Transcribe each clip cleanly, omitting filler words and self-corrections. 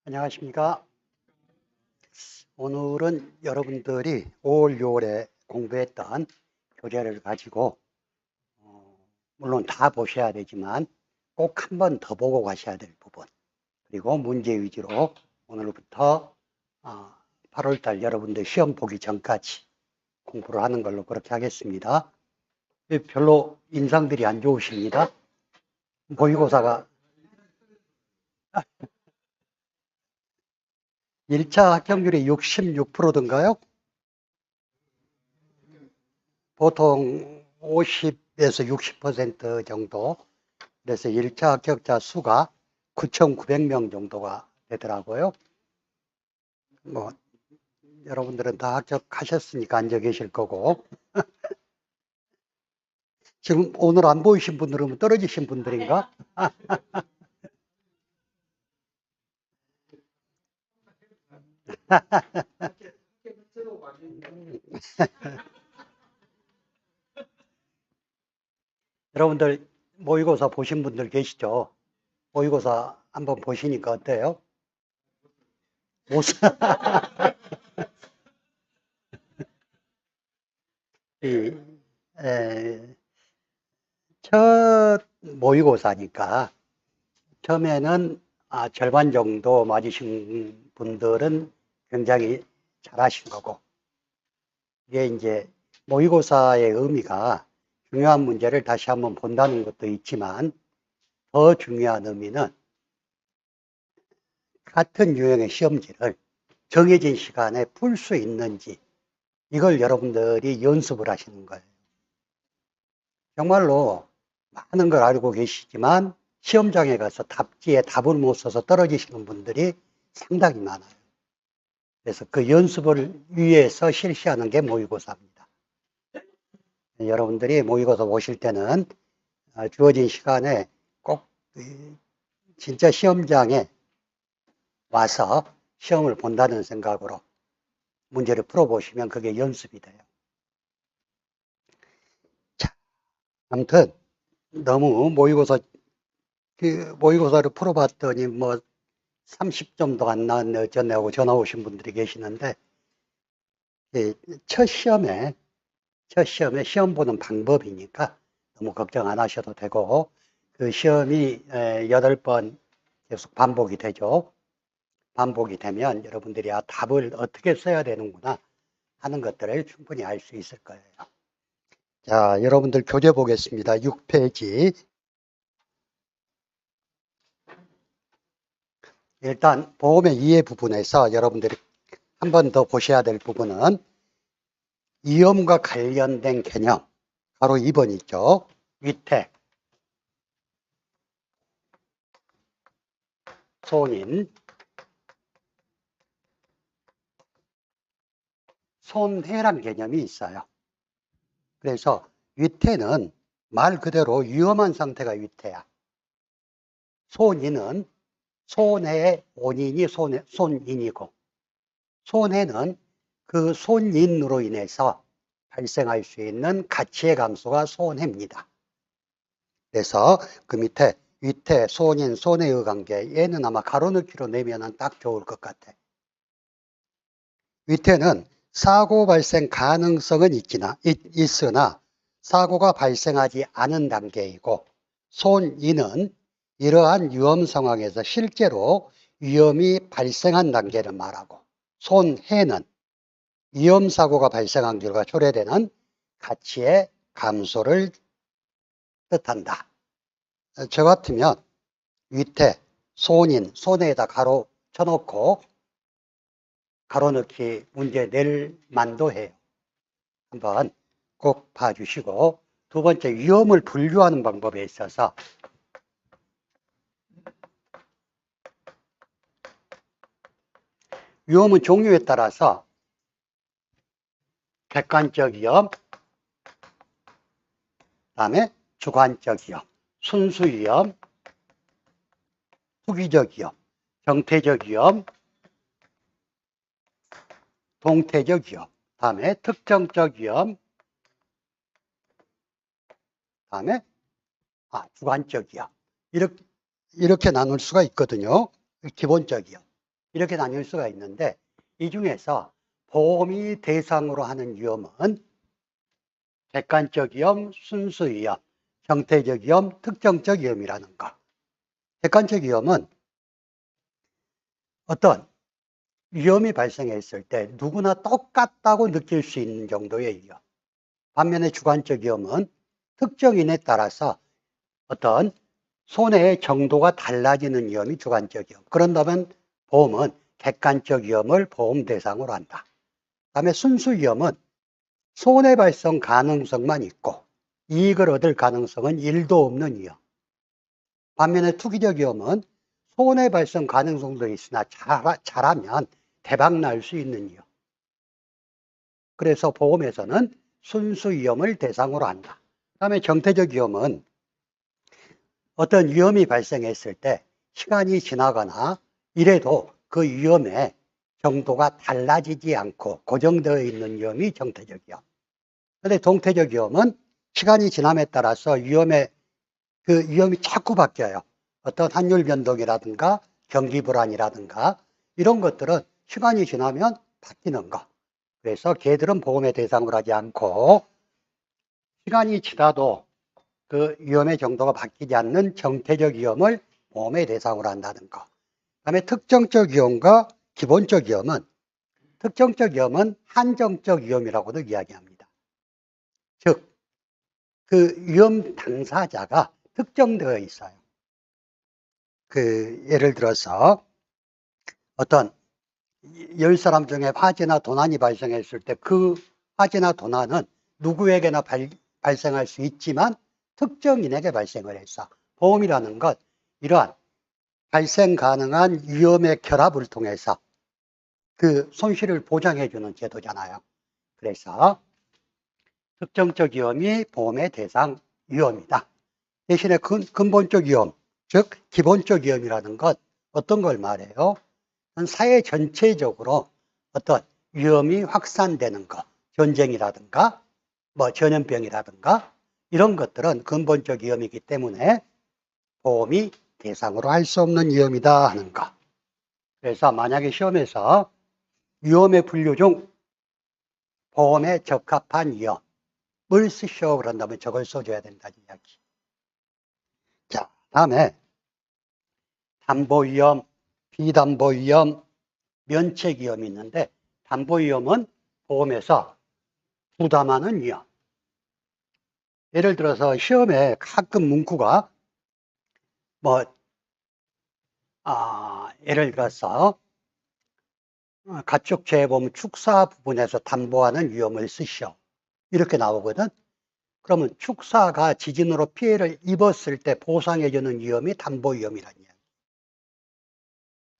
안녕하십니까. 오늘은 여러분들이 5월, 6월에 공부했던 교재를 가지고, 물론 다 보셔야 되지만 꼭 한 번 더 보고 가셔야 될 부분, 그리고 문제 위주로 오늘부터 8월 달 여러분들 시험 보기 전까지 공부를 하는 걸로 그렇게 하겠습니다. 별로 인상들이 안 좋으십니다. 모의고사가 1차 합격률이 66%던가요? 보통 50에서 60% 정도. 그래서 1차 합격자 수가 9,900명 정도가 되더라고요. 뭐, 여러분들은 다 합격하셨으니까 앉아 계실 거고. 지금 오늘 안 보이신 분들은 떨어지신 분들인가? 여러분들 모의고사 보신 분들 계시죠? 모의고사 한번 보시니까 어때요? 못, 이, 에, 첫 모의고사니까 처음에는 절반 정도 맞으신 분들은 굉장히 잘하신 거고, 이게 이제 모의고사의 의미가 중요한 문제를 다시 한번 본다는 것도 있지만, 더 중요한 의미는 같은 유형의 시험지를 정해진 시간에 풀 수 있는지, 이걸 여러분들이 연습을 하시는 거예요. 정말로 많은 걸 알고 계시지만 시험장에 가서 답지에 답을 못 써서 떨어지시는 분들이 상당히 많아요. 그래서 그 연습을 위해서 실시하는 게 모의고사입니다. 여러분들이 모의고사 보실 때는 주어진 시간에 꼭 진짜 시험장에 와서 시험을 본다는 생각으로 문제를 풀어보시면 그게 연습이 돼요. 자, 아무튼 너무 모의고사를 풀어봤더니 뭐 30점도 안 나왔네 어쩌네 하고 전화 오신 분들이 계시는데, 첫 시험에 시험 보는 방법이니까 너무 걱정 안 하셔도 되고, 그 시험이 8번 계속 반복이 되죠. 반복이 되면 여러분들이 답을 어떻게 써야 되는구나 하는 것들을 충분히 알 수 있을 거예요. 자, 여러분들 교재 보겠습니다. 6페이지. 일단 보험의 이해 부분에서 여러분들이 한 번 더 보셔야 될 부분은 위험과 관련된 개념, 바로 2번 있죠. 위태, 손인, 손해란 개념이 있어요. 그래서 위태는 말 그대로 위험한 상태가 위태야. 손인은 손해의 원인이 손인이고, 손해는 그 손인으로 인해서 발생할 수 있는 가치의 감소가 손해입니다. 그래서 그 밑에 위태, 손인, 손해의 관계, 얘는 아마 가로넣기로 내면 딱 좋을 것 같아. 위태는 사고 발생 가능성은 있으나 사고가 발생하지 않은 단계이고, 손인은 이러한 위험 상황에서 실제로 위험이 발생한 단계를 말하고, 손해는 위험 사고가 발생한 결과 초래되는 가치의 감소를 뜻한다. 저 같으면 위태, 손인, 손해에다 가로 쳐놓고 가로넣기 문제 낼 만도 해요. 한번 꼭 봐주시고, 두 번째, 위험을 분류하는 방법에 있어서 위험은 종류에 따라서 객관적 위험, 그다음에 주관적 위험, 순수 위험, 투기적 위험, 정태적 위험, 동태적 위험, 다음에 특정적 위험, 다음에 주관적 위험. 이렇게 나눌 수가 있거든요. 기본적 위험. 이렇게 나뉠 수가 있는데, 이 중에서 보험이 대상으로 하는 위험은 객관적 위험, 순수 위험, 형태적 위험, 특정적 위험이라는 거. 객관적 위험은 어떤 위험이 발생했을 때 누구나 똑같다고 느낄 수 있는 정도의 위험. 반면에 주관적 위험은 특정인에 따라서 어떤 손해의 정도가 달라지는 위험이 주관적 위험. 그런다면 보험은 객관적 위험을 보험 대상으로 한다. 그다음에 순수 위험은 손해 발생 가능성만 있고 이익을 얻을 가능성은 1도 없는 위험. 반면에 투기적 위험은 손해 발생 가능성도 있으나 잘하면 대박 날 수 있는 위험. 그래서 보험에서는 순수 위험을 대상으로 한다. 그다음에 정태적 위험은 어떤 위험이 발생했을 때 시간이 지나거나 이래도 그 위험의 정도가 달라지지 않고 고정되어 있는 위험이 정태적 위험. 그런데 동태적 위험은 시간이 지남에 따라서 그 위험이 자꾸 바뀌어요. 어떤 환율 변동이라든가 경기 불안이라든가 이런 것들은 시간이 지나면 바뀌는 거. 그래서 걔들은 보험의 대상으로 하지 않고 시간이 지나도 그 위험의 정도가 바뀌지 않는 정태적 위험을 보험의 대상으로 한다는 거. 그다음에 특정적 위험과 기본적 위험은 특정적 위험은 한정적 위험이라고도 이야기합니다. 즉, 그 위험 당사자가 특정되어 있어요. 예를 들어서 어떤 10사람 중에 화재나 도난이 발생했을 때 그 화재나 도난은 누구에게나 발생할 수 있지만 특정인에게 발생을 했어. 보험이라는 것, 이러한 발생 가능한 위험의 결합을 통해서 그 손실을 보장해주는 제도잖아요. 그래서 특정적 위험이 보험의 대상 위험이다. 대신에 근본적 위험, 즉 기본적 위험이라는 것 어떤 걸 말해요? 사회 전체적으로 어떤 위험이 확산되는 것, 전쟁이라든가 뭐 전염병이라든가 이런 것들은 근본적 위험이기 때문에 보험이 대상으로 할 수 없는 위험이다 하는 것. 그래서 만약에 시험에서 위험의 분류 중 보험에 적합한 위험을 쓰시오 그런다면 저걸 써줘야 된다는 이야기. 자, 다음에 담보위험, 비담보위험, 면책위험이 있는데 담보위험은 보험에서 부담하는 위험. 예를 들어서 시험에 가끔 문구가 예를 들어서 가축재해 보면 축사 부분에서 담보하는 위험을 쓰시오. 이렇게 나오거든. 그러면 축사가 지진으로 피해를 입었을 때 보상해주는 위험이 담보위험이라는 이야기.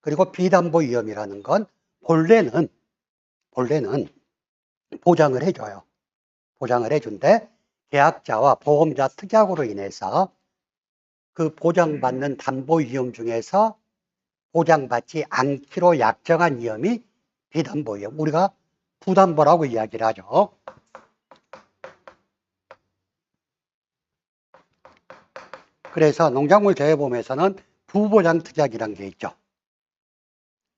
그리고 비담보위험이라는 건 본래는 보장을 해줘요. 보장을 해준대 계약자와 보험자 특약으로 인해서 그 보장받는 담보위험 중에서 보장받지 않기로 약정한 위험이 비담보위험. 우리가 부담보라고 이야기를 하죠. 그래서 농작물 재해보험에서는 부보장 특약이라는 게 있죠.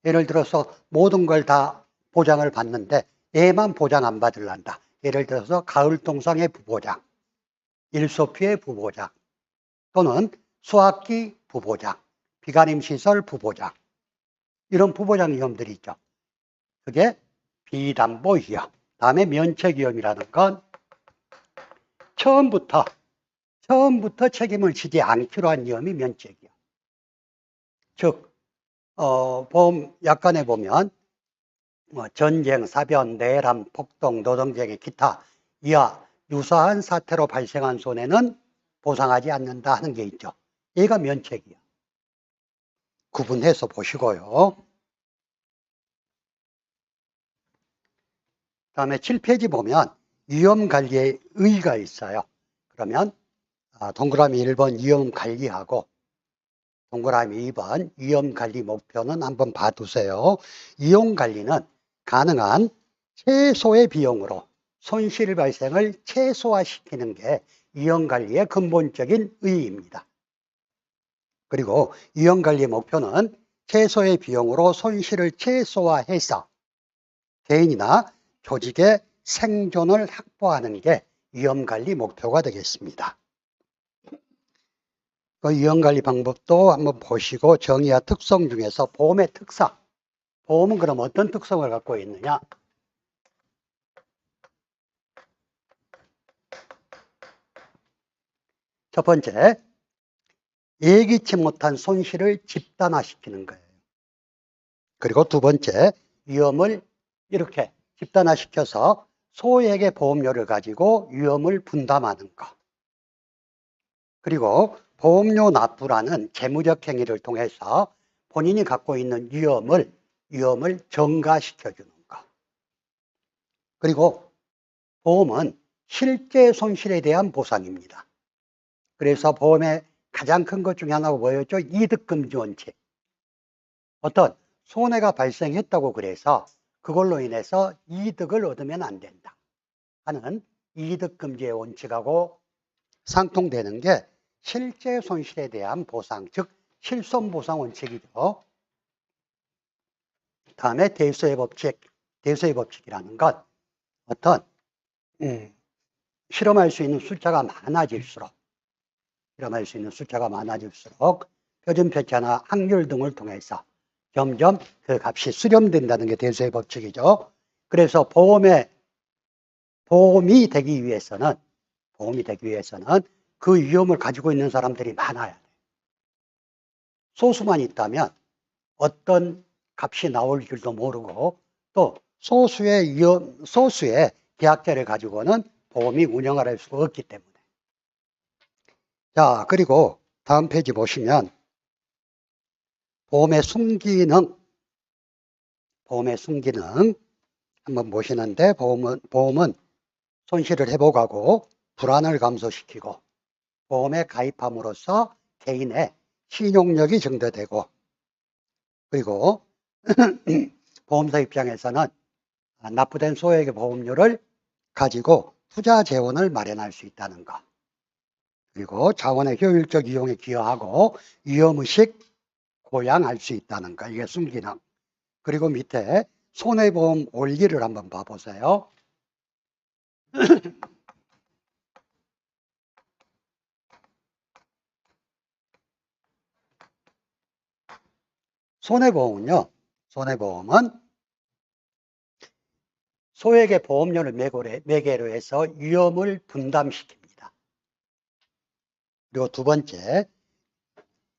예를 들어서 모든 걸 다 보장을 받는데 얘만 보장 안 받을란다. 예를 들어서 가을 동상의 부보장, 일소피해 부보장, 또는 수확기 부보장, 비가림 시설 부보장, 이런 부보장 위험들이 있죠. 그게 비담보 위험. 다음에 면책 위험이라는 건 처음부터 책임을 지지 않기로 한 위험이 면책 위험. 즉 보험 약관에 보면 전쟁, 사변, 내란, 폭동, 노동쟁의 기타 이와 유사한 사태로 발생한 손해는 보상하지 않는다 하는 게 있죠. 얘가 면책이야. 구분해서 보시고요. 다음에 7페이지 보면 위험관리의 의의가 있어요. 그러면 동그라미 1번 위험관리하고 동그라미 2번 위험관리 목표는 한번 봐두세요. 위험관리는 가능한 최소의 비용으로 손실 발생을 최소화시키는 게 위험관리의 근본적인 의의입니다. 그리고 위험관리 목표는 최소의 비용으로 손실을 최소화해서 개인이나 조직의 생존을 확보하는 게 위험관리 목표가 되겠습니다. 그 위험관리 방법도 한번 보시고 정의와 특성 중에서 보험의 특성, 보험은 그럼 어떤 특성을 갖고 있느냐? 첫 번째, 예기치 못한 손실을 집단화시키는 거예요. 그리고 두 번째, 위험을 이렇게 집단화시켜서 소액의 보험료를 가지고 위험을 분담하는 것. 그리고 보험료 납부라는 재무적 행위를 통해서 본인이 갖고 있는 위험을 증가시켜주는 것. 그리고 보험은 실제 손실에 대한 보상입니다. 그래서 보험의 가장 큰 것 중에 하나가 뭐였죠? 이득금지 원칙. 어떤 손해가 발생했다고 그래서 그걸로 인해서 이득을 얻으면 안 된다 하는 이득금지의 원칙하고 상통되는 게 실제 손실에 대한 보상, 즉 실손보상 원칙이죠. 다음에 대수의 법칙. 대수의 법칙이라는 것, 어떤 실험할 수 있는 숫자가 많아질수록 표준 편차나 확률 등을 통해서 점점 그 값이 수렴된다는 게 대수의 법칙이죠. 그래서 보험이 되기 위해서는 그 위험을 가지고 있는 사람들이 많아야 돼. 소수만 있다면 어떤 값이 나올 줄도 모르고 또 소수의 계약자를 가지고는 보험이 운영을 할 수가 없기 때문에. 자, 그리고 다음 페이지 보시면 보험의 순기능 한번 보시는데 보험은 손실을 회복하고 불안을 감소시키고 보험에 가입함으로써 개인의 신용력이 증대되고 그리고 보험사 입장에서는 납부된 소액의 보험료를 가지고 투자 재원을 마련할 수 있다는 것. 그리고 자원의 효율적 이용에 기여하고 위험의식 고양할 수 있다는 것. 이게 순기능. 그리고 밑에 손해보험 원리를 한번 봐보세요. 손해보험은 소액의 보험료를 매개로 해서 위험을 분담시킵니다. 그리고 두 번째,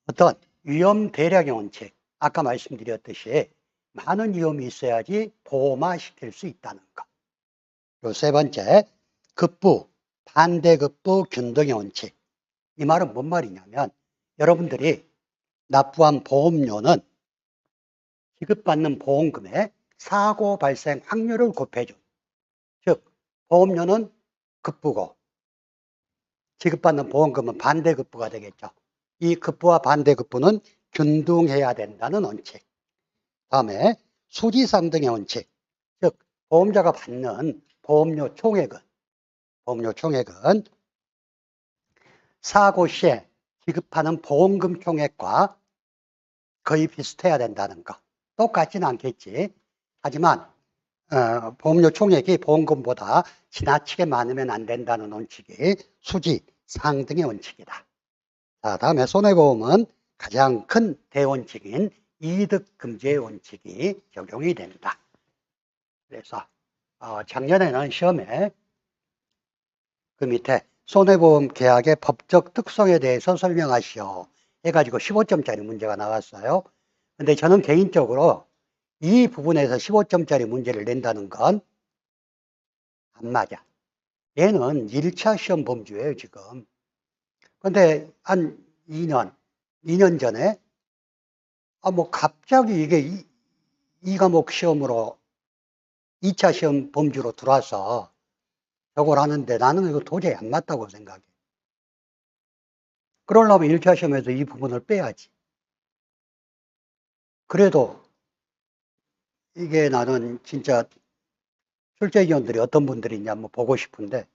어떤 위험 대략의 원칙. 아까 말씀드렸듯이 많은 위험이 있어야지 보험화시킬 수 있다는 것. 그리고 세 번째, 급부, 반대급부 균등의 원칙. 이 말은 뭔 말이냐면 여러분들이 납부한 보험료는 지급받는 보험금의 사고 발생 확률을 곱해준, 즉 보험료는 급부고 지급받는 보험금은 반대급부가 되겠죠. 이 급부와 반대급부는 균등해야 된다는 원칙. 다음에 수지상등의 원칙, 즉 보험자가 받는 보험료 총액은 사고 시에 지급하는 보험금 총액과 거의 비슷해야 된다는 것. 똑같지는 않겠지. 하지만 보험료 총액이 보험금보다 지나치게 많으면 안 된다는 원칙이 수지상등의 원칙이다. 자, 다음에 손해보험은 가장 큰 대원칙인 이득금지의 원칙이 적용이 됩니다. 그래서 작년에는 시험에 그 밑에 손해보험 계약의 법적 특성에 대해서 설명하시오 해가지고 15점짜리 문제가 나왔어요. 근데 저는 개인적으로 이 부분에서 15점짜리 문제를 낸다는 건 안 맞아. 얘는 1차 시험 범주예요, 지금. 근데 한 2년 전에 뭐 갑자기 이게 이 과목 시험으로 2차 시험 범주로 들어와서 저걸 하는데 나는 이거 도저히 안 맞다고 생각해. 그러려면 1차 시험에서 이 부분을 빼야지. 그래도 이게 나는 진짜 출제위원들이 어떤 분들이 있냐 한번 보고 싶은데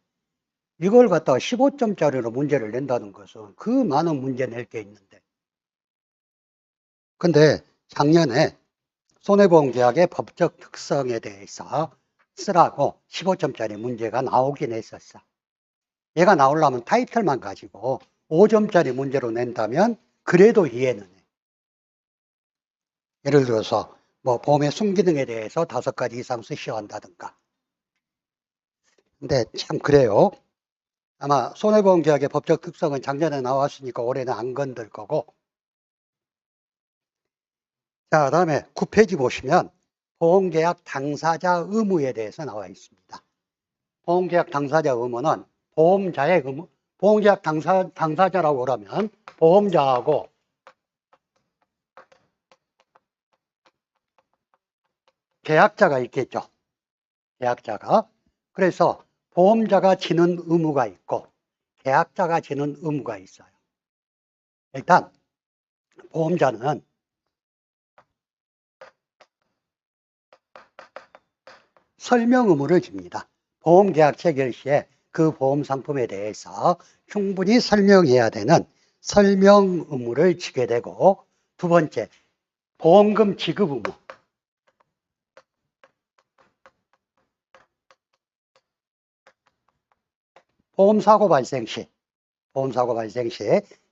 이걸 갖다가 15점짜리로 문제를 낸다는 것은 그 많은 문제 낼 게 있는데 근데 작년에 손해보험계약의 법적 특성에 대해서 쓰라고 15점짜리 문제가 나오긴 했었어. 얘가 나오려면 타이틀만 가지고 5점짜리 문제로 낸다면 그래도 이해는 해. 예를 들어서 뭐 보험의 순기능에 대해서 5가지 이상 쓰셔야 한다든가. 근데 참 그래요. 아마 손해보험계약의 법적 특성은 작년에 나왔으니까 올해는 안 건들 거고. 자, 다음에 9페이지 보시면 보험계약 당사자 의무에 대해서 나와 있습니다. 보험계약 당사자 의무는 보험자의 의무, 보험계약 당사자라고 그러면 보험자하고 계약자가 있겠죠. 계약자가. 그래서 보험자가 지는 의무가 있고 계약자가 지는 의무가 있어요. 일단 보험자는 설명 의무를 집니다. 보험계약 체결 시에 그 보험 상품에 대해서 충분히 설명해야 되는 설명 의무를 지게 되고, 두 번째, 보험금 지급 의무. 보험사고 발생 시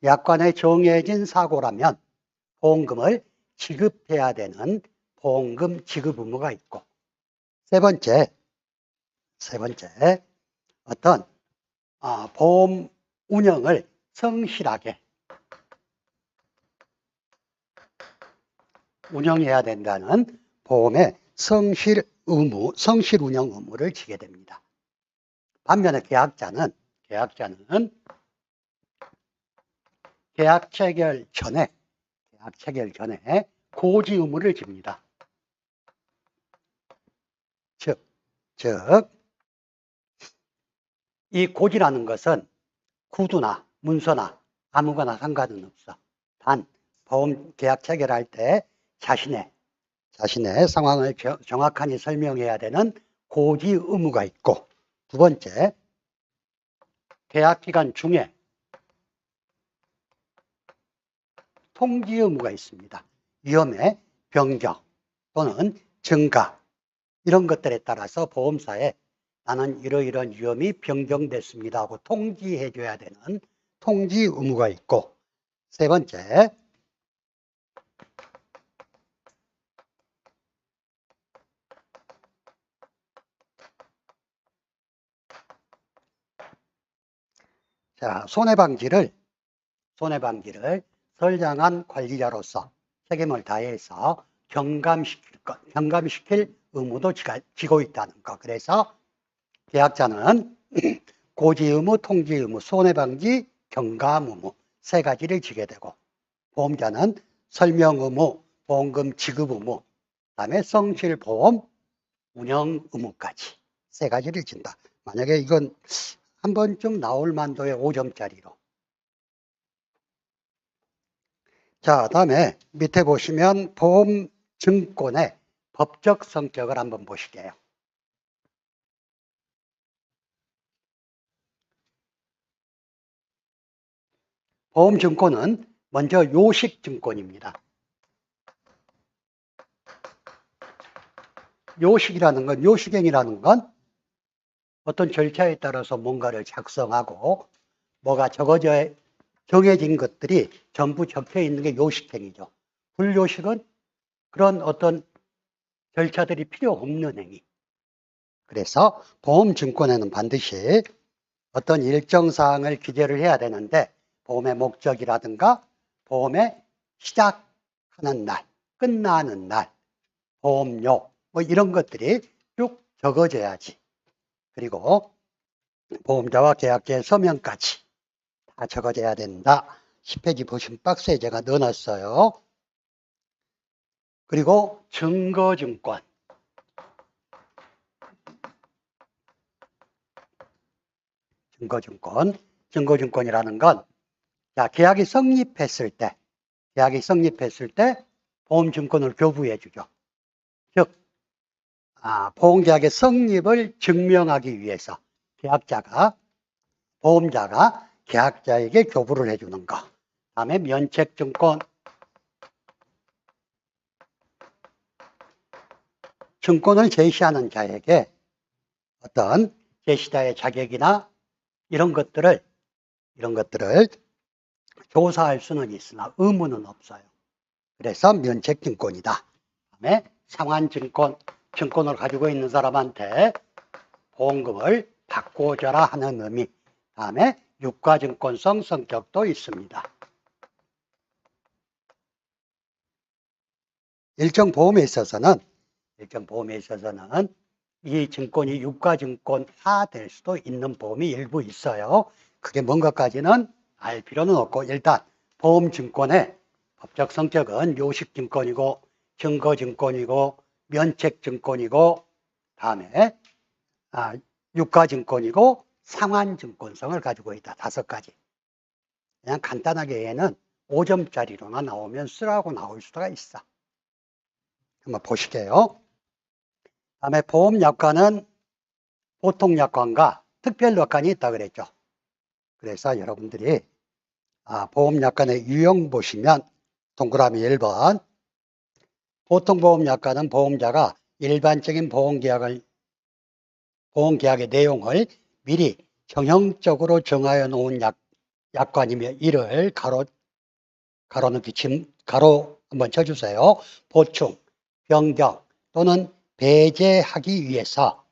약관에 정해진 사고라면 보험금을 지급해야 되는 보험금 지급 의무가 있고, 세 번째, 어떤 보험 운영을 성실하게 운영해야 된다는 보험의 성실 운영 의무를 지게 됩니다. 반면에 계약자는 계약 체결 전에 고지 의무를 집니다. 즉, 이 고지라는 것은 구두나 문서나 아무거나 상관은 없어. 단 보험 계약 체결할 때 자신의 상황을 정확하게 설명해야 되는 고지 의무가 있고, 두 번째, 계약 기간 중에 통지 의무가 있습니다. 위험의 변경 또는 증가 이런 것들에 따라서 보험사에 나는 이러이러한 위험이 변경됐습니다 하고 통지해 줘야 되는 통지 의무가 있고, 세 번째, 자, 손해방지를 선량한 관리자로서 책임을 다해서 경감시킬 의무도 지고 있다는 것. 그래서 계약자는 고지 의무, 통지 의무, 손해방지, 경감 의무 세 가지를 지게 되고, 보험자는 설명 의무, 보험금 지급 의무, 그다음에 성실보험 운영 의무까지 세 가지를 진다. 만약에 이건 한 번쯤 나올 만도의 5점짜리로. 자, 다음에 밑에 보시면 보험증권의 법적 성격을 한번 보시게요. 보험증권은 먼저 요식증권입니다. 요식행이라는 건 어떤 절차에 따라서 뭔가를 작성하고 뭐가 정해진 것들이 전부 적혀 있는 게 요식행위죠. 불요식은 그런 어떤 절차들이 필요 없는 행위. 그래서 보험증권에는 반드시 어떤 일정 사항을 기재를 해야 되는데, 보험의 목적이라든가 보험의 시작하는 날, 끝나는 날, 보험료 뭐 이런 것들이 쭉 적어져야지. 그리고 보험자와 계약자의 서명까지 다 적어져야 된다. 10페이지 보시면 박스에 제가 넣어놨어요. 그리고 증거증권. 증거증권이라는 건, 자, 계약이 성립했을 때 보험증권을 교부해 주죠. 즉, 보험계약의 성립을 증명하기 위해서 보험자가 계약자에게 교부를 해주는 거. 다음에 면책증권, 증권을 제시하는 자에게 어떤 제시자의 자격이나 이런 것들을 조사할 수는 있으나 의무는 없어요. 그래서 면책증권이다. 다음에 상환증권, 증권을 가지고 있는 사람한테 보험금을 바꿔줘라 하는 의미. 다음에 유가증권성 성격도 있습니다. 일정 보험에 있어서는 이 증권이 유가증권화 될 수도 있는 보험이 일부 있어요. 그게 뭔가까지는 알 필요는 없고 일단 보험증권의 법적 성격은 요식증권이고 증거증권이고 면책증권이고 다음에 유가증권이고 상환증권성을 가지고 있다. 5가지. 그냥 간단하게 얘는 5점짜리로나 나오면 쓰라고 나올 수가 있어. 한번 보실게요. 다음에 보험약관은 보통약관과 특별약관이 있다 그랬죠. 그래서 여러분들이 보험약관의 유형 보시면 동그라미 1번 보통보험약관은 보험자가 일반적인 보험계약의 내용을 미리 정형적으로 정하여 놓은 약관이며 이를 가로 한번 쳐주세요. 보충, 변경 또는 배제하기 위해서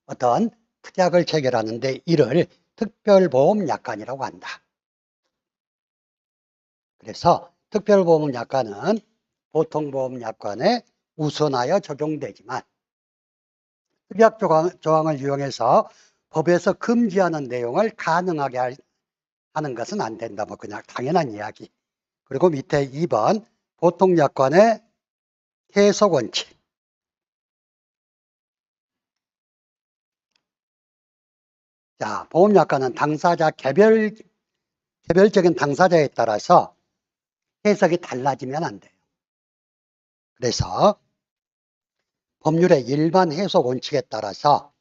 어떤 특약을 체결하는데 이를 특별보험약관이라고 한다. 그래서 특별보험약관은 보통보험약관에 우선하여 적용되지만 특약 조항을 이용해서 법에서 금지하는 내용을 가능하게 하는 것은 안 된다. 뭐 그냥 당연한 이야기. 그리고 밑에 2번 보통약관의 해석원칙. 자, 보험약관은 당사자 개별적인 당사자에 따라서 해석이 달라지면 안 돼요. 그래서 법률의 일반 해석 원칙에 따라서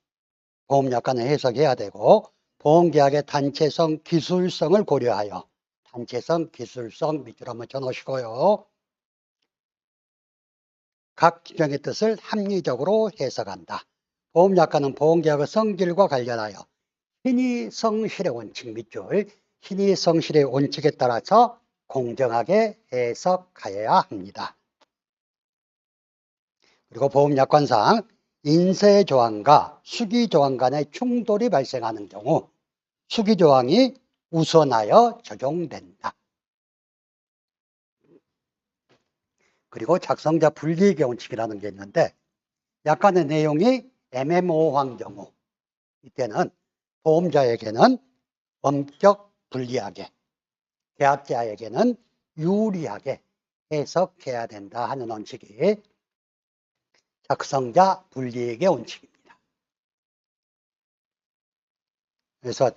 보험약관을 해석해야 되고 보험계약의 단체성, 기술성을 고려하여 단체성, 기술성 밑으로 한번 쳐놓으시고요. 각 규정의 뜻을 합리적으로 해석한다. 보험약관은 보험계약의 성질과 관련하여 신의성실의 원칙 밑줄, 신의성실의 원칙에 따라서 공정하게 해석하여야 합니다. 그리고 보험약관상 인쇄조항과 수기조항 간의 충돌이 발생하는 경우 수기조항이 우선하여 적용된다. 그리고 작성자 불이익의 원칙이라는 게 있는데 약관의 내용이 애매모호한 경우 이때는 보험자에게는 엄격 불리하게 계약자에게는 유리하게 해석해야 된다 하는 원칙이 작성자 불이익의 원칙입니다. 그래서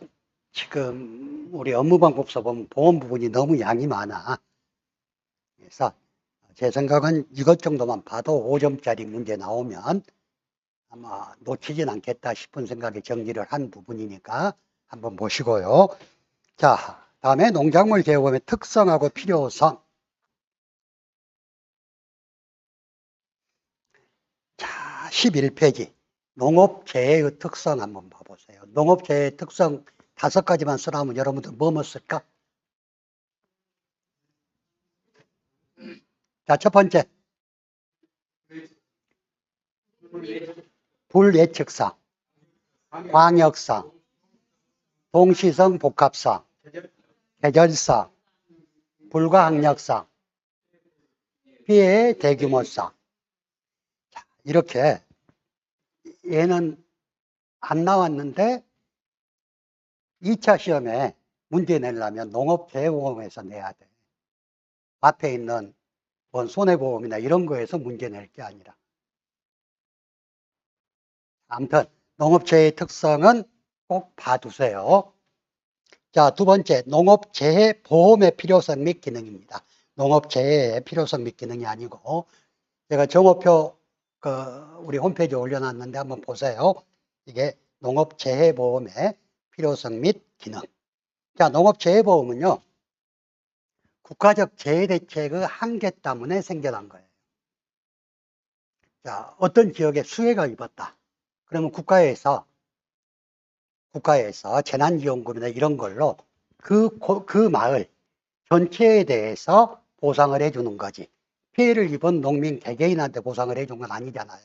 지금 우리 업무방법서 보면 보험 부분이 너무 양이 많아. 그래서 제 생각은 이것 정도만 봐도 5점짜리 문제 나오면 아마 놓치진 않겠다 싶은 생각에 정리를 한 부분이니까 한번 보시고요. 자, 다음에 농작물 개요금의 특성하고 필요성. 자, 11페이지. 농업재해의 특성 한번 봐보세요. 농업재해의 특성 5가지만 쓰라면 여러분들 뭐 쓸까? 자, 첫 번째. 불예측성, 광역성, 동시성 복합성, 계절성, 불가항력성, 피해의 대규모성. 자, 이렇게 얘는 안 나왔는데 2차 시험에 문제 내려면 농업재해보험에서 내야 돼. 앞에 있는 손해보험이나 이런 거에서 문제 낼 게 아니라. 아무튼 농업재해의 특성은 꼭 봐두세요. 자, 두 번째, 농업재해보험의 필요성 및 기능입니다. 농업재해의 필요성 및 기능이 아니고 제가 정오표 우리 홈페이지에 올려놨는데 한번 보세요. 이게 농업재해보험의 필요성 및 기능. 자, 농업재해보험은요, 국가적 재해대책의 한계 때문에 생겨난 거예요. 자, 어떤 지역에 수해가 입었다. 그러면 국가에서 재난지원금이나 이런 걸로 그 마을 전체에 대해서 보상을 해주는 거지. 피해를 입은 농민 개개인한테 보상을 해준 건 아니잖아요.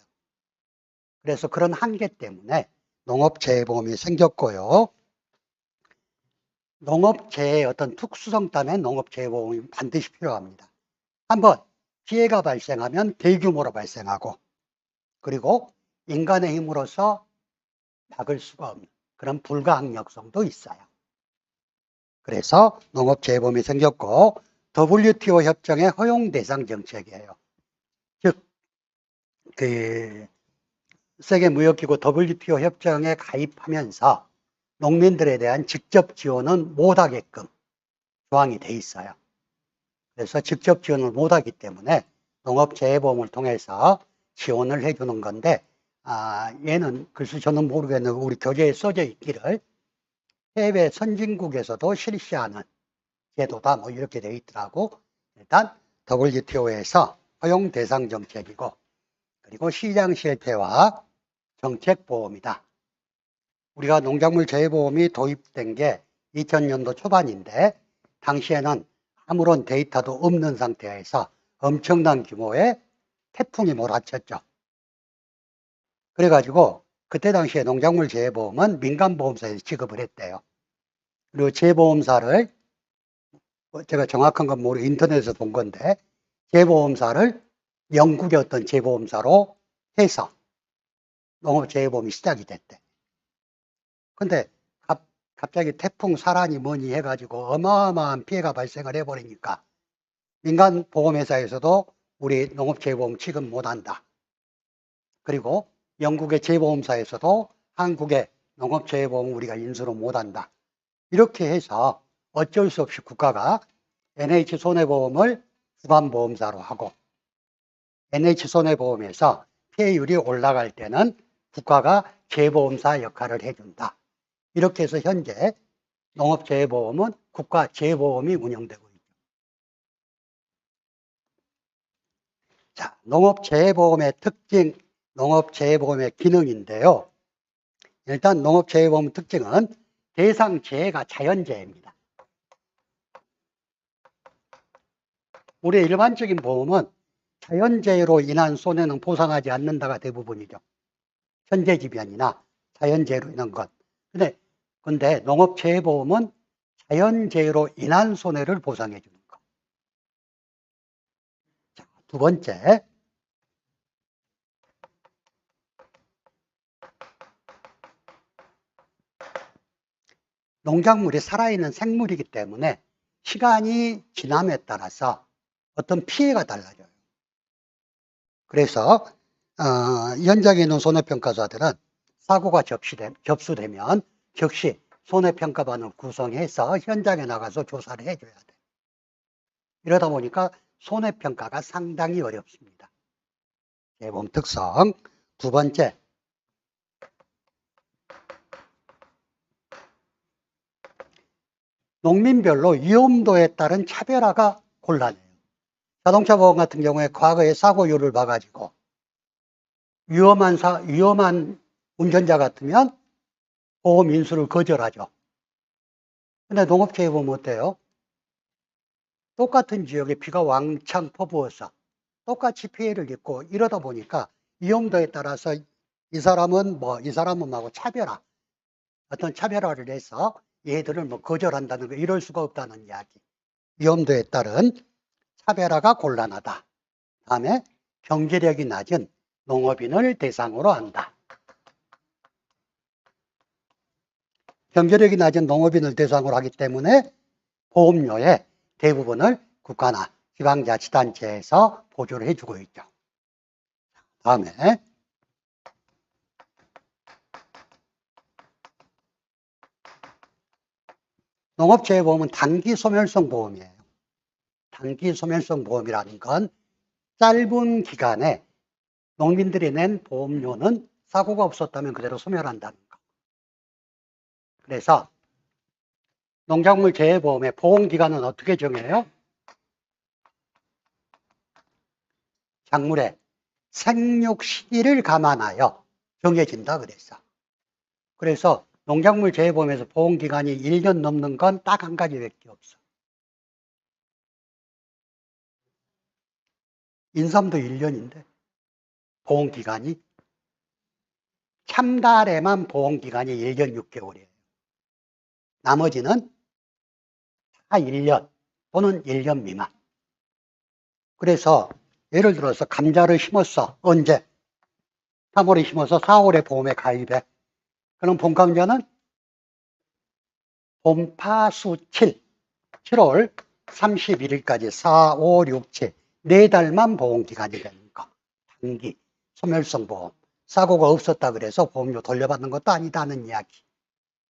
그래서 그런 한계 때문에 농업재해보험이 생겼고요. 농업재해의 어떤 특수성 때문에 농업재해보험이 반드시 필요합니다. 한번 피해가 발생하면 대규모로 발생하고, 그리고 인간의 힘으로서 막을 수가 없는 그런 불가항력성도 있어요. 그래서 농업재해보험이 생겼고, WTO 협정의 허용 대상 정책이에요. 즉, 세계무역기구 WTO 협정에 가입하면서 농민들에 대한 직접 지원은 못하게끔 조항이 돼 있어요. 그래서 직접 지원을 못하기 때문에 농업재해보험을 통해서 지원을 해주는 건데, 얘는 글쎄 저는 모르겠는데 우리 교재에 써져 있기를 해외 선진국에서도 실시하는 제도다 뭐 이렇게 되어 있더라고. 일단 WTO에서 허용 대상 정책이고, 그리고 시장 실태와 정책보험이다. 우리가 농작물 재해보험이 도입된 게 2000년도 초반인데, 당시에는 아무런 데이터도 없는 상태에서 엄청난 규모의 태풍이 몰아쳤죠. 그래가지고 그때 당시에 농작물 재해보험은 민간보험사에서 지급을 했대요. 그리고 재보험사를, 제가 정확한 건 모르고 인터넷에서 본 건데, 재보험사를 영국의 어떤 재보험사로 해서 농업재해보험이 시작이 됐대. 근데 갑자기 태풍 사란이 뭐니 해가지고 어마어마한 피해가 발생을 해버리니까 민간보험회사에서도 우리 농업재해보험 취급 못한다. 그리고 영국의 재보험사에서도 한국의 농업재해보험 우리가 인수를 못한다. 이렇게 해서 어쩔 수 없이 국가가 NH손해보험을 주간보험사로 하고, NH손해보험에서 피해율이 올라갈 때는 국가가 재보험사 역할을 해준다. 이렇게 해서 현재 농업재해보험은 국가재보험이 운영되고 있죠. 자, 농업재해보험의 특징, 농업재해보험의 기능인데요. 일단 농업재해보험 특징은 대상 재해가 자연재해입니다. 우리의 일반적인 보험은 자연재해로 인한 손해는 보상하지 않는다가 대부분이죠. 천재지변이나 자연재해로 인한 것. 근데 농업재해보험은 자연재해로 인한 손해를 보상해 주는 것. 자, 두 번째. 농작물이 살아있는 생물이기 때문에 시간이 지남에 따라서 어떤 피해가 달라져요. 그래서 현장에 있는 손해평가사들은 사고가 접수되면 즉시 손해평가반을 구성해서 현장에 나가서 조사를 해줘야 돼. 이러다 보니까 손해평가가 상당히 어렵습니다. 재보험 특성. 두 번째, 농민별로 위험도에 따른 차별화가 곤란해요. 자동차 보험 같은 경우에 과거에 사고율을 봐가지고 위험한 운전자 같으면 보험 인수를 거절하죠. 근데 농업재해보험 어때요? 똑같은 지역에 비가 왕창 퍼부어서 똑같이 피해를 입고 이러다 보니까 위험도에 따라서 이 사람은 하고 어떤 차별화를 해서 얘들을 거절한다는 거, 이럴 수가 없다는 이야기. 위험도에 따른 차별화가 곤란하다. 다음에 경제력이 낮은 농업인을 대상으로 한다. 경제력이 낮은 농업인을 대상으로 하기 때문에 보험료의 대부분을 국가나 지방자치단체에서 보조를 해주고 있죠. 다음에 농업재해보험은 단기소멸성 보험이에요. 단기소멸성 보험이라는 건 짧은 기간에 농민들이 낸 보험료는 사고가 없었다면 그대로 소멸한다는 거. 그래서 농작물 재해보험의 보험기간은 어떻게 정해요? 작물의 생육 시기를 감안하여 정해진다 그랬어. 그래서 농작물 재해보험에서 보험기간이 1년 넘는 건 딱 한 가지밖에 없어. 인삼도 1년인데 보험기간이 참달에만 보험기간이 1년 6개월이에요. 나머지는 다 1년 또는 1년 미만. 그래서 예를 들어서 감자를 심었어. 언제? 3월에 심어서 4월에 보험에 가입해. 그럼 봄감자는 봄파수칠 7월 31일까지 4, 5, 6, 7 4달만 보험기간이 되는 거. 단기 소멸성 보험. 사고가 없었다 그래서 보험료 돌려받는 것도 아니다는 이야기.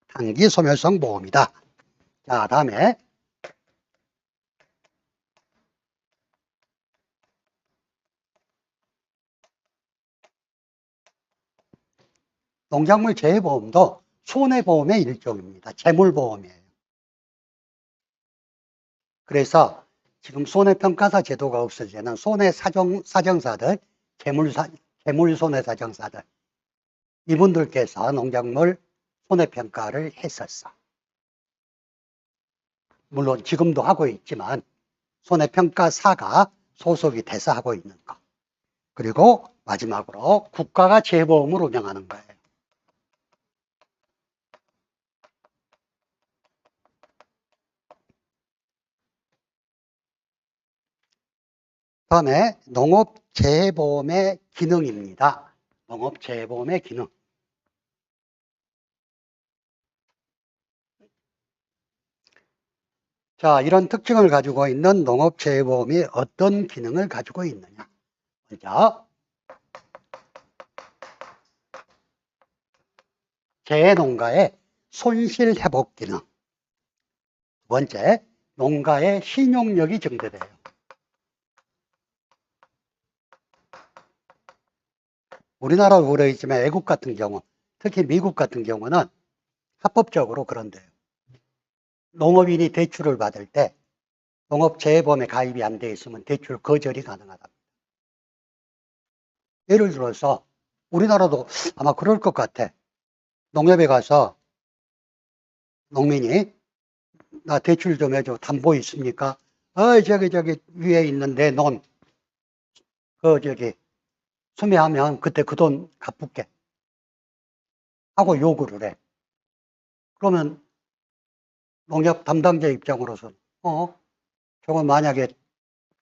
단기 소멸성 보험이다. 자, 다음에 농작물 재해보험도 손해보험의 일종입니다. 재물보험이에요. 그래서 지금 손해평가사 제도가 없어지는 손해사정사들, 재물손해사정사들 이분들께서 농작물 손해평가를 했었어. 물론 지금도 하고 있지만 손해평가사가 소속이 돼서 하고 있는 거. 그리고 마지막으로 국가가 재보험을 운영하는 거예요. 다음에 농업재해보험의 기능입니다. 농업재해보험의 기능. 자, 이런 특징을 가지고 있는 농업재해보험이 어떤 기능을 가지고 있느냐. 먼저 재해농가의 손실회복 기능. 두 번째, 농가의 신용력이 증대돼요. 우리나라도 그러있지만 외국 같은 경우, 특히 미국 같은 경우는 합법적으로 그런데요. 농업인이 대출을 받을 때 농업재해보험에 가입이 안 돼 있으면 대출 거절이 가능하다. 예를 들어서 우리나라도 아마 그럴 것 같아. 농협에 가서 농민이 나 대출 좀 해줘. 담보 있습니까? 저기 위에 있는 내 논, 수매하면 그때 그 돈 갚을게. 하고 요구를 해. 그러면 농협 담당자 입장으로서, 저거 만약에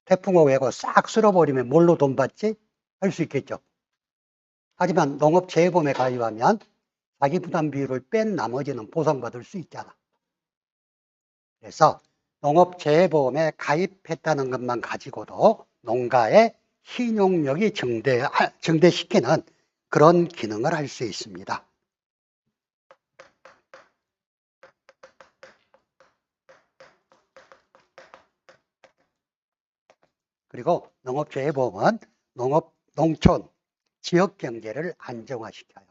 태풍 오고 싹 쓸어버리면 뭘로 돈 받지? 할 수 있겠죠. 하지만 농업재해보험에 가입하면 자기 부담 비율을 뺀 나머지는 보상받을 수 있잖아. 그래서 농업재해보험에 가입했다는 것만 가지고도 농가의 신용력이 증대시키는 그런 기능을 할 수 있습니다. 그리고 농업재해보험은 농촌, 지역경제를 안정화시켜요.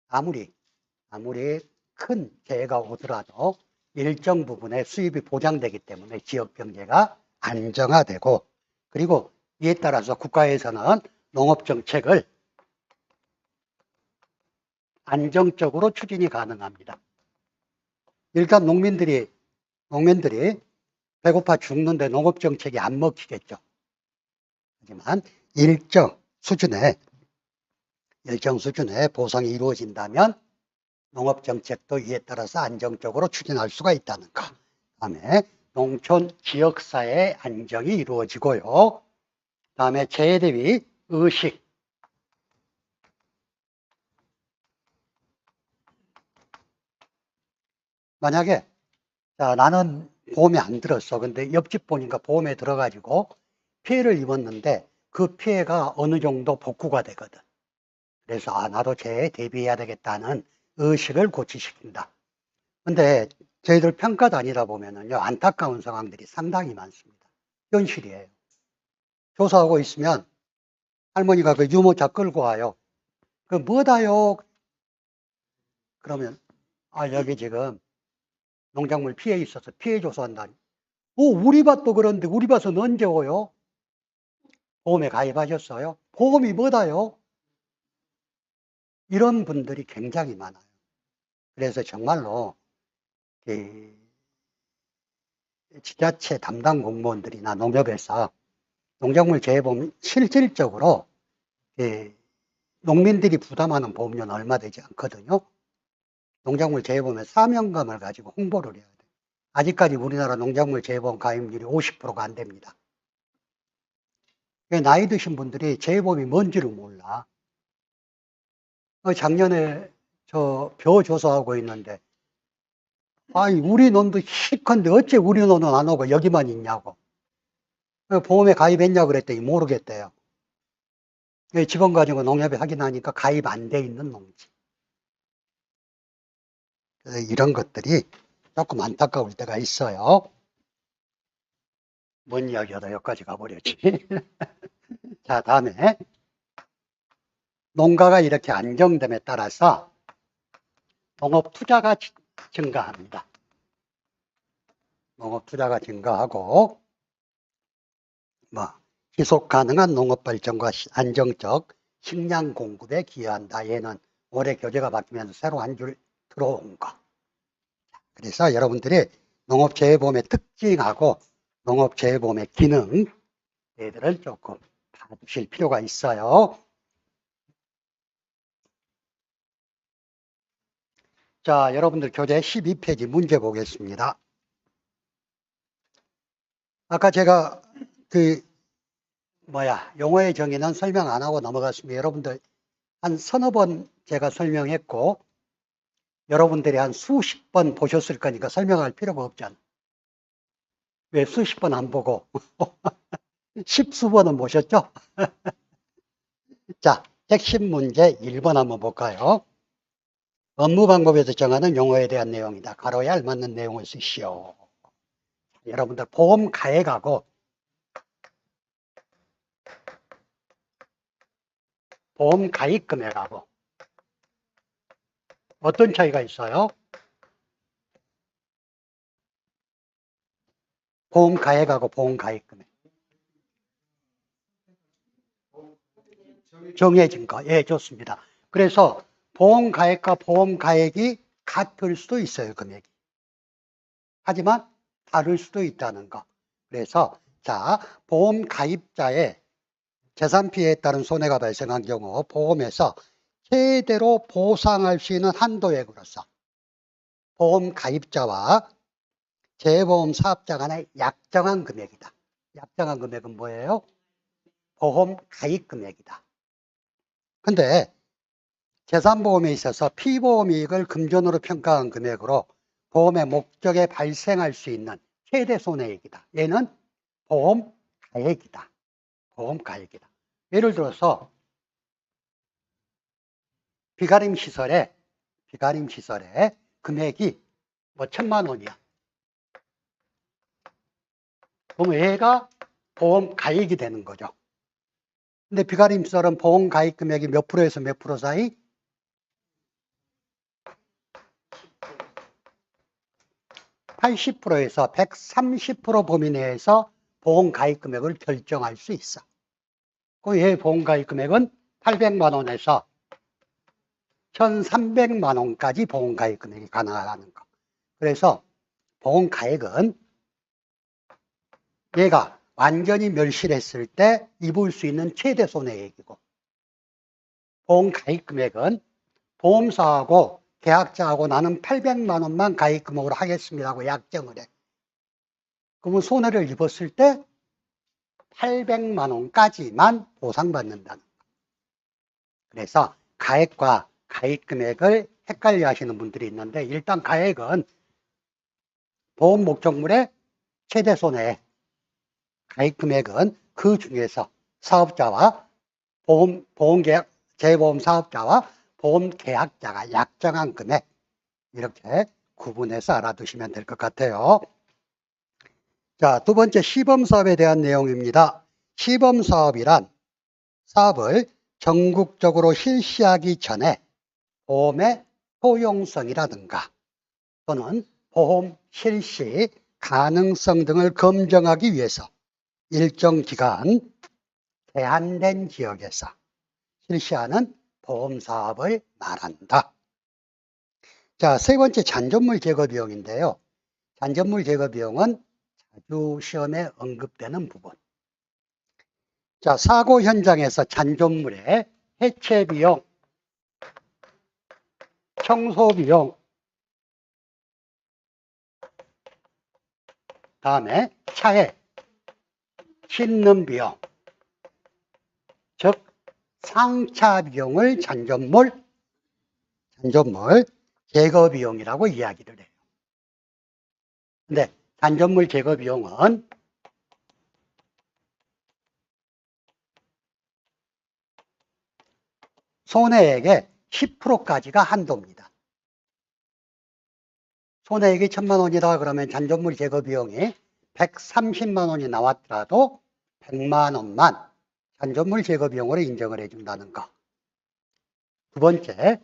아무리 큰 재해가 오더라도 일정 부분의 수입이 보장되기 때문에 지역경제가 안정화되고, 그리고 이에 따라서 국가에서는 농업정책을 안정적으로 추진이 가능합니다. 일단 농민들이 배고파 죽는데 농업정책이 안 먹히겠죠. 하지만 일정 수준의 보상이 이루어진다면 농업정책도 이에 따라서 안정적으로 추진할 수가 있다는 것. 다음에 농촌 지역사회의 안정이 이루어지고요. 다음에 재해 대비 의식. 만약에 나는 보험에 안 들었어. 근데 옆집 보니까 보험에 들어가지고 피해를 입었는데 그 피해가 어느 정도 복구가 되거든. 그래서 나도 재해에 대비해야 되겠다는 의식을 고취시킨다. 근데 저희들 평가 다니다 보면은요, 안타까운 상황들이 상당히 많습니다. 현실이에요. 조사하고 있으면 할머니가 그 유모차 끌고 와요. 그 뭐다요? 그러면 여기 지금 농작물 피해 있어서 피해 조사한다니. 우리 밭도 그런데 우리 밭은 언제 오요? 보험에 가입하셨어요? 보험이 뭐다요? 이런 분들이 굉장히 많아요. 그래서 정말로 지자체 담당 공무원들이나 농협에서 농작물 재해보험 실질적으로 농민들이 부담하는 보험료는 얼마 되지 않거든요. 농작물 재해보험의 사명감을 가지고 홍보를 해야 돼요. 아직까지 우리나라 농작물 재해보험 가입률이 50%가 안 됩니다. 나이 드신 분들이 재해보험이 뭔지를 몰라. 작년에 저 벼 조사하고 있는데, 아니, 우리 논도 시컨데 어째 우리 논은 안 오고 여기만 있냐고. 보험에 가입했냐고 그랬더니 모르겠대요. 지번 가지고 농협에 확인하니까 가입 안 돼 있는 농지. 그래서 이런 것들이 조금 안타까울 때가 있어요. 뭔 이야기하다 여기까지 가버렸지. 자, 다음에 농가가 이렇게 안정됨에 따라서 농업 투자가 증가합니다. 농업 투자가 증가하고 지속 가능한 농업 발전과 안정적 식량 공급에 기여한다. 얘는 올해 교재가 바뀌면서 새로 한 줄 들어온 거. 그래서 여러분들이 농업재해보험의 특징하고 농업재해보험의 기능, 얘들을 조금 봐주실 필요가 있어요. 자, 여러분들 교재 12페이지 문제 보겠습니다. 아까 제가 용어의 정의는 설명 안 하고 넘어갔습니다. 여러분들 한 서너 번 제가 설명했고, 여러분들이 한 수십 번 보셨을 거니까 설명할 필요가 없잖아. 왜 수십 번 안 보고 십수 번은 보셨죠? 자, 핵심 문제 1번 한번 볼까요? 업무 방법에서 정하는 용어에 대한 내용이다. 가로에 알맞는 내용을 쓰시오. 여러분들 보험 가액하고 보험 가입 금액하고 어떤 차이가 있어요? 보험 가액하고 보험 가입 금액. 정해진 거. 예, 좋습니다. 그래서 보험 가액과 보험 가액이 같을 수도 있어요, 금액이. 하지만 다를 수도 있다는 거. 그래서 자, 보험 가입자의 재산 피해에 따른 손해가 발생한 경우 보험에서 최대로 보상할 수 있는 한도액으로서 보험 가입자와 재보험 사업자 간의 약정한 금액이다. 약정한 금액은 뭐예요? 보험 가입 금액이다. 근데 재산보험에 있어서 피보험 이익을 금전으로 평가한 금액으로 보험의 목적에 발생할 수 있는 최대 손해액이다. 얘는 보험 가액이다. 보험 가액이다. 예를 들어서 비가림 시설에 금액이 1,000만 원이야. 그럼 얘가 보험 가액이 되는 거죠. 근데 비가림 시설은 보험 가입 금액이 몇 프로에서 몇 프로 사이? 80%에서 130% 범위 내에서 보험 가입 금액을 결정할 수 있어. 그얘 보험 가입 금액은 800만 원에서 1,300만 원까지 보험 가입 금액이 가능하다는 거. 그래서 보험 가액은 얘가 완전히 멸실했을 때 입을 수 있는 최대 손해액이고, 보험 가입 금액은 보험사하고 계약자하고 나는 800만 원만 가입 금액으로 하겠습니다 하고 약정을 해. 그러면 손해를 입었을 때 800만 원까지만 보상받는다는 거. 그래서 가액과 가입 금액을 헷갈려 하시는 분들이 있는데, 일단 가액은 보험 목적물의 최대 손해, 가입 금액은 그 중에서 사업자와 보험계약, 재보험 사업자와 보험계약자가 약정한 금액, 이렇게 구분해서 알아두시면 될 것 같아요. 자, 두 번째 시범사업에 대한 내용입니다. 시범사업이란 사업을 전국적으로 실시하기 전에 보험의 효용성이라든가 또는 보험 실시 가능성 등을 검증하기 위해서 일정 기간 제한된 지역에서 실시하는 보험사업을 말한다. 자, 세 번째 잔존물 제거 비용인데요. 잔존물 제거 비용은 자주 시험에 언급되는 부분. 자, 사고 현장에서 잔존물의 해체 비용, 청소 비용, 다음에 차에 싣는 비용, 즉 상차 비용을 잔존물 제거 비용이라고 이야기를 해요. 근데 잔존물 제거 비용은 손해액의 10%까지가 한도입니다. 손해액이 1,000만 원이다 그러면 잔존물 제거 비용이 130만 원이 나왔더라도 100만 원만 잔존물 제거 비용으로 인정을 해준다는 거. 두 번째,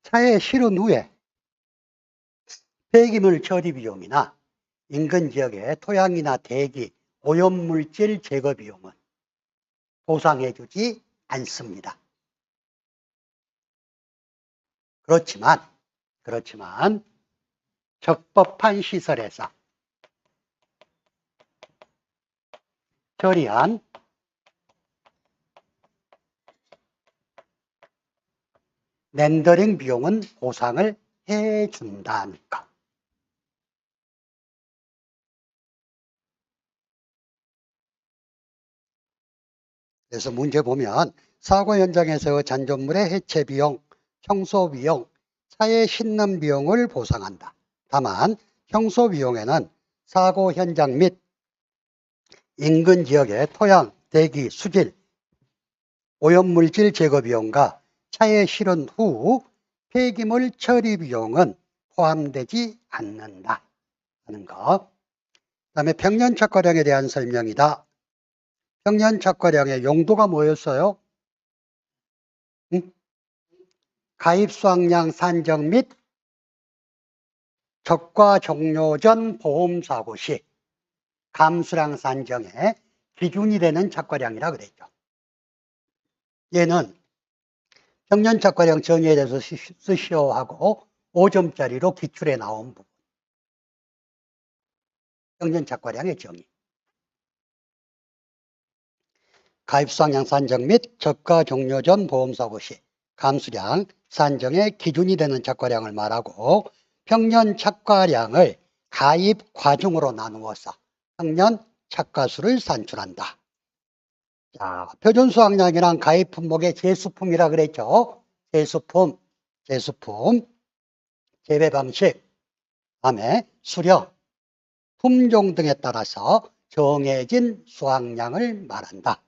차에 실은 후에 폐기물 처리 비용이나 인근 지역의 토양이나 대기, 오염물질 제거 비용은 보상해주지 않습니다. 그렇지만 적법한 시설에서 처리한 렌더링 비용은 보상을 해준다는 것. 그래서 문제 보면 사고 현장에서 잔존물의 해체 비용, 청소 비용, 차에 싣는 비용을 보상한다. 다만 청소 비용에는 사고 현장 및 인근 지역의 토양, 대기, 수질, 오염물질 제거 비용과 차에 실은 후 폐기물 처리 비용은 포함되지 않는다 하는 것. 그 다음에 평년착과량에 대한 설명이다. 평년착과량의 용도가 뭐였어요? 가입수확량 산정 및 적과 종료 전 보험사고 시 감수량 산정의 기준이 되는 착과량이라 그랬죠. 얘는 평년착과량 정의에 대해서 쓰시오 하고 5점짜리로 기출에 나온 부분. 평년착과량의 정의. 가입수확량 산정 및 적과 종료 전 보험사고 시 감수량 산정의 기준이 되는 착과량을 말하고 평년착과량을 가입 과중으로 나누어서 평년 착과수를 산출한다. 자, 표준수확량이란 가입 품목의 재수품이라 그랬죠. 재수품, 재배 방식, 다음에 수령, 품종 등에 따라서 정해진 수확량을 말한다.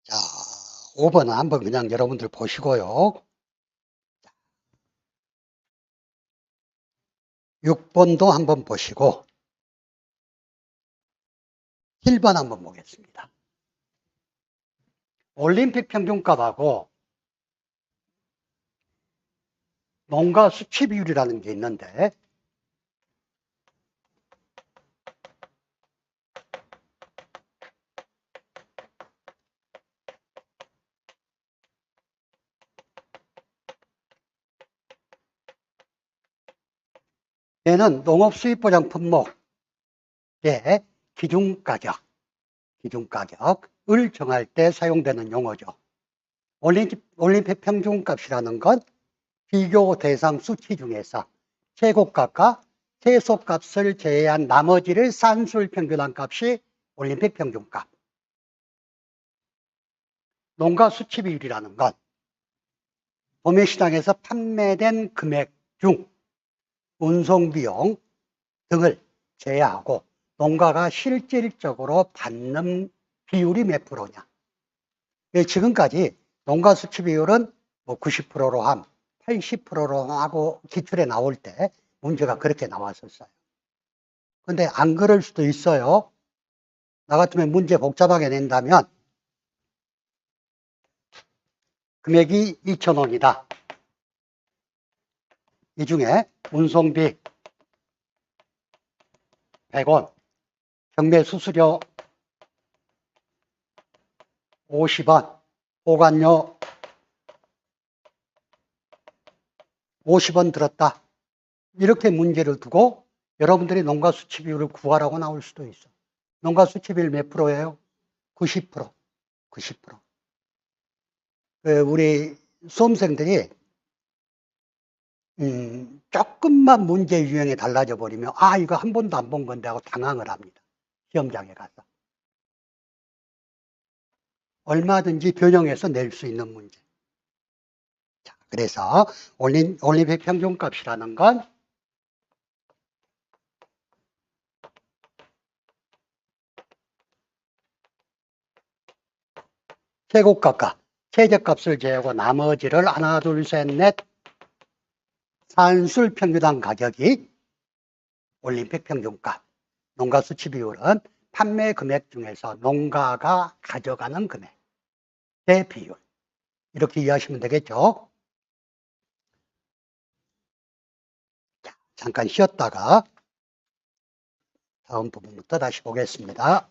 자, 5번은 한번 그냥 여러분들 보시고요. 6번도 한번 보시고 7번 한번 보겠습니다. 올림픽 평균값하고 농가 수치 비율이라는 게 있는데 얘는 농업수입보장 품목의 기준가격을 정할 때 사용되는 용어죠. 올림픽 평균값이라는 건 비교 대상 수치 중에서 최고값과 최소값을 제외한 나머지를 산술 평균한 값이 올림픽 평균값. 농가 수치 비율이라는 건 도매시장에서 판매된 금액 중 운송비용 등을 제외하고 농가가 실질적으로 받는 비율이 몇 프로냐. 지금까지 농가 수치 비율은 뭐 90%로 함, 80%로 하고 기출에 나올 때 문제가 그렇게 나왔었어요. 근데 안 그럴 수도 있어요. 나 같으면 문제 복잡하게 낸다면 금액이 2,000원이다. 이 중에 운송비 100원, 경매 수수료 50원, 보관료 50원 들었다. 이렇게 문제를 두고 여러분들이 농가 수치 비율을 구하라고 나올 수도 있어. 농가 수치 비율 몇 프로예요? 90%. 90%. 우리 수험생들이 조금만 문제 유형이 달라져 버리면 이거 한 번도 안 본 건데 하고 당황을 합니다. 시험장에 가서. 얼마든지 변형해서 낼 수 있는 문제. 자, 그래서 올림픽 평균값이라는 건 최고값과 최저값을 제하고 나머지를 하나, 둘, 셋, 넷 산술 평균당 가격이 올림픽 평균값. 농가 수치 비율은 판매 금액 중에서 농가가 가져가는 금액의 비율. 이렇게 이해하시면 되겠죠. 자, 잠깐 쉬었다가 다음 부분부터 다시 보겠습니다.